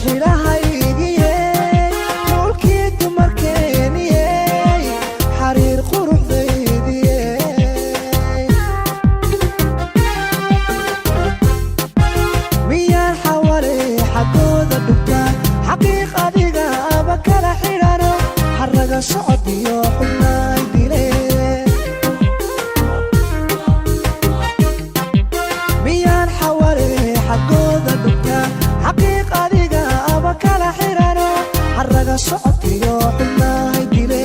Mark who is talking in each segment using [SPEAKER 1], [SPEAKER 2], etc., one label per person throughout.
[SPEAKER 1] xidhahaygiye dhulkii dumarkeeniye xariir quruxdaydiye miyaan xawale xaggooda dhugtaa xaqiiq adiga aba kala xidhano xaraga socod iyo xubnaay dile miyaan xawale xaggooda dhugtaa xaqiiq adiga aba kala xidhano xaraga socod iyo xubnaay dile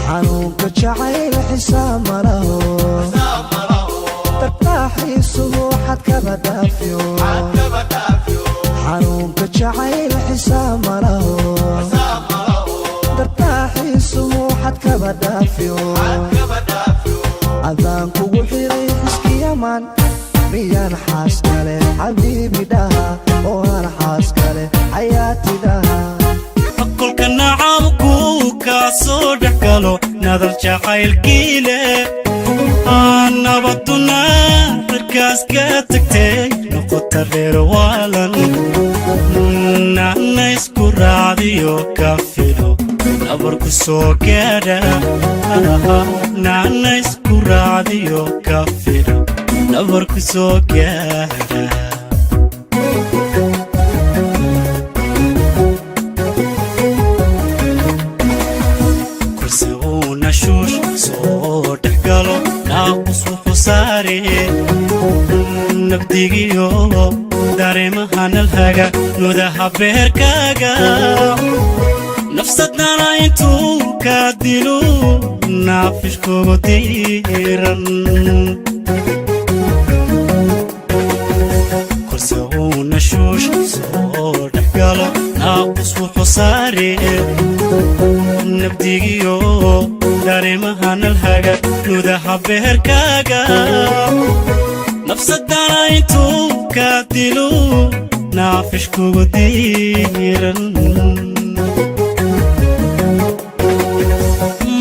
[SPEAKER 1] xanuunka jacayl xisaab malaho tartaaxiisuhu xad kaba dhaafiyo xanuunka jacayl xisaab malaho tartaaxiisuhu xad kaba dhaafiyo adaan kugu xiray xiskiyaman miyaan xaas kale xabiibi dhaha oo aan xaas kale xayaati dhaha
[SPEAKER 2] kolka nacabku kaa soo dhex galo nadal jacaylkiile nabaduna xirkaas ka tagtay noqota reer waalan nana isku raacdiyo ka filo nabarku soo gaadha nana isku raacdiyo ka filo nabarku soo gaadha kursi uu nashuush soo dhex galo naaqus wuxuu saare nabdigiyo dareemahanalhaga nudaha beerkaaga nafsadana intuu ka dilo naafishkugu diiran kursi uu nashuush soo dhex galo naaqus wuxuu saare nabdigiyo dareemahanalhaga nudaha beerkaaga nafsadana intuu ka dilo naafishkugu diiran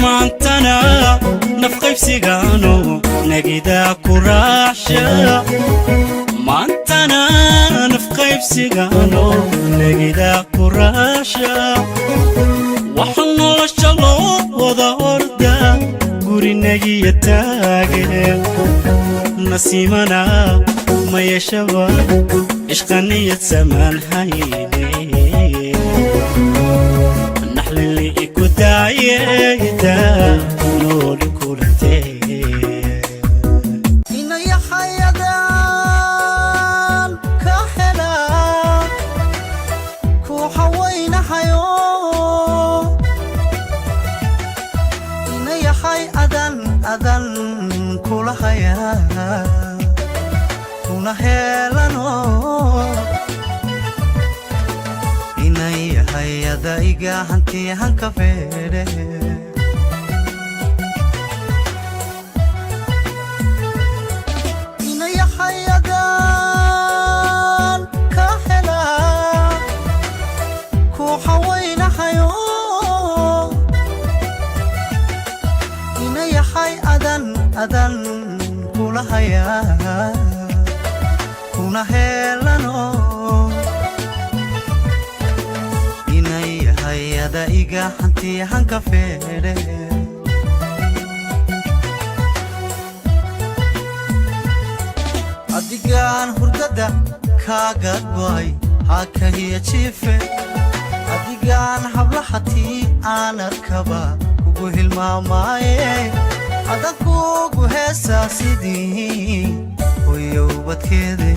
[SPEAKER 2] maantana nafqaybsigaano nagidaa ku raacsha maantana nafqaybsigaano nagidaa ku raacsha waxaan nolosha loo wada orda gurinagiya taage nasiimana ma yeeshaba ishqaniyad samaan hayne naxlili iku daayeyda nooli kulantee
[SPEAKER 1] adan kula haya kuna helano inay hayada iga hanti hanka fere inay hayadan ka hela ku hawayna hayo adan kula haya kuna helano inay hayada iga hanti hanka fere adigaan hurdada kaaga go'ay hakahiya jiife adigaan hablahatii aan arkaba kugu hilmaamaaye adakugu heesaa sidii hoyow badkeede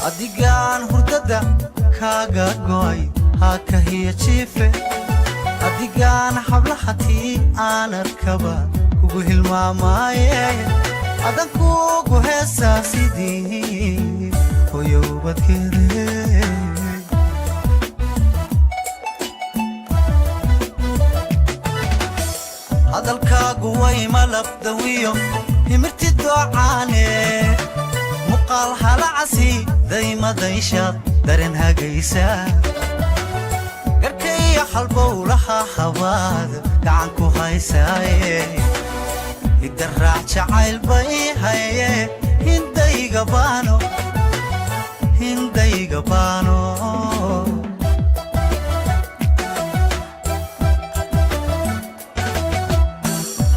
[SPEAKER 1] adigaan hurdada kaaga go'ay hakahiya jiife adigaan hablahatii aan arkaba kugu hilmaamaaye adakugu heesaa sidii hoyow badkeede hadalkaagu way malabdawiyo himirti doocaane muqaal halacasi daymadayshaad dareen hagaysa garkaya
[SPEAKER 3] halbowlaha hawaad gacanku haysaaye idaraac jacayl bay haye hindayga baano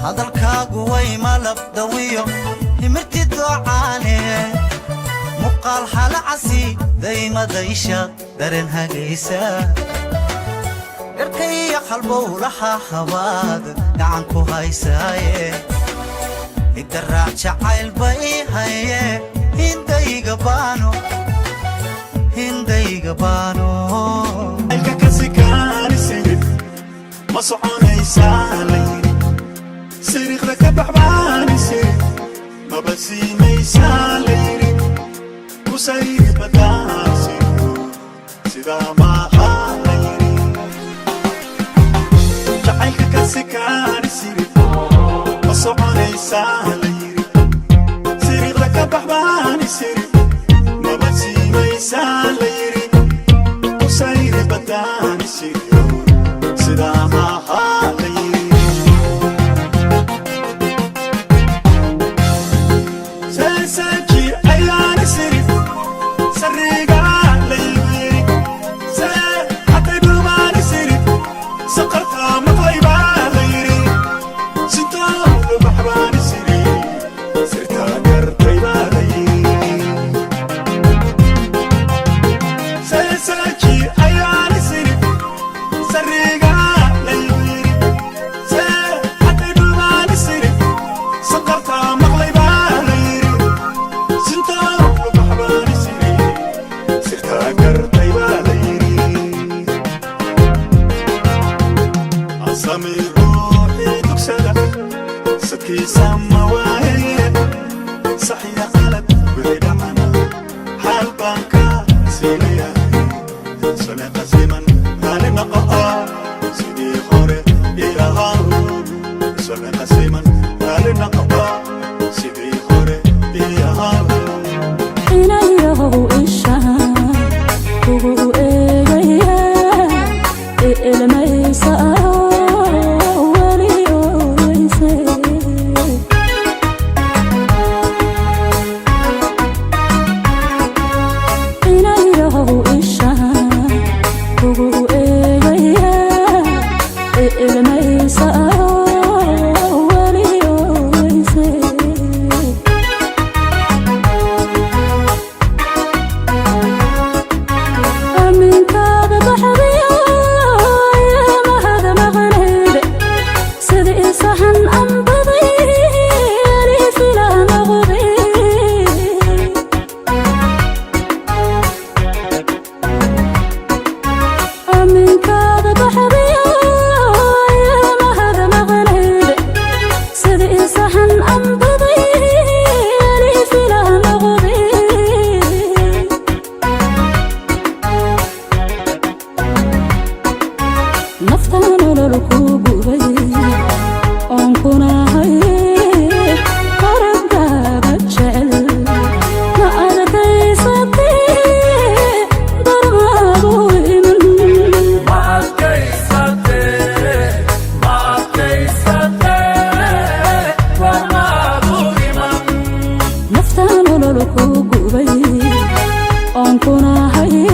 [SPEAKER 3] hadalkaagu way malab dawiyo himirti doocaane muqaal halacasi daymadaysha daren hagaysa garkaya halbowlaha hawaad gacanku haysaaye idaraac jacayl bay haye hindayga baano
[SPEAKER 4] ilka kasikaani sirif ma soconaysaa layri siriqda ka baxbaani sirif maba siinaysaa layri ku sayri badaan sirif sidaa maaha layri jacaylka kasikaani sirif ma soconaysaa layri siriqda ka baxbaani sirif maba siinaysaa layri ku sayri badaan sirif sidaa maaha layri seesaji ayaana sirif sariga layri see hatay dhumaani sirif saqarta maqlayba layri sitoo lubaxbaani sirif sirtaa gartayba layri seesaji ayaana sirif sariga layri see hatay dhumaani sirif saqarta maqlayba layri sitoo lubaxbaani sirif sirtaa gartayba layri asami ruuxii dugsada sadkiisa ma waaye saxiya qalad wixii dhacana xaal baan ka siinayahay sameeqa siman maali naqa'a sidii hore ii ahaa sameeqa siman maali naqa'a sidii hore ii ahaa
[SPEAKER 5] inayahow ishaan kugu eegaya ilmaysa weli ooyse inayahow ishaan kugu eegaya ilmaysa weli ooyse aminkaada baxdiyo ayamahada maqnayde sida isahan anbaday alifilaa noqday aminkaada baxdiyo ayamahada maqnayde sida isahan anbaday alifilaa noqday naftaan nolol ku gubay oon kuna haye qarabkaaga jecel ma adkaysatee darmaagu iman naftaan nolol ku gubay oon kuna haye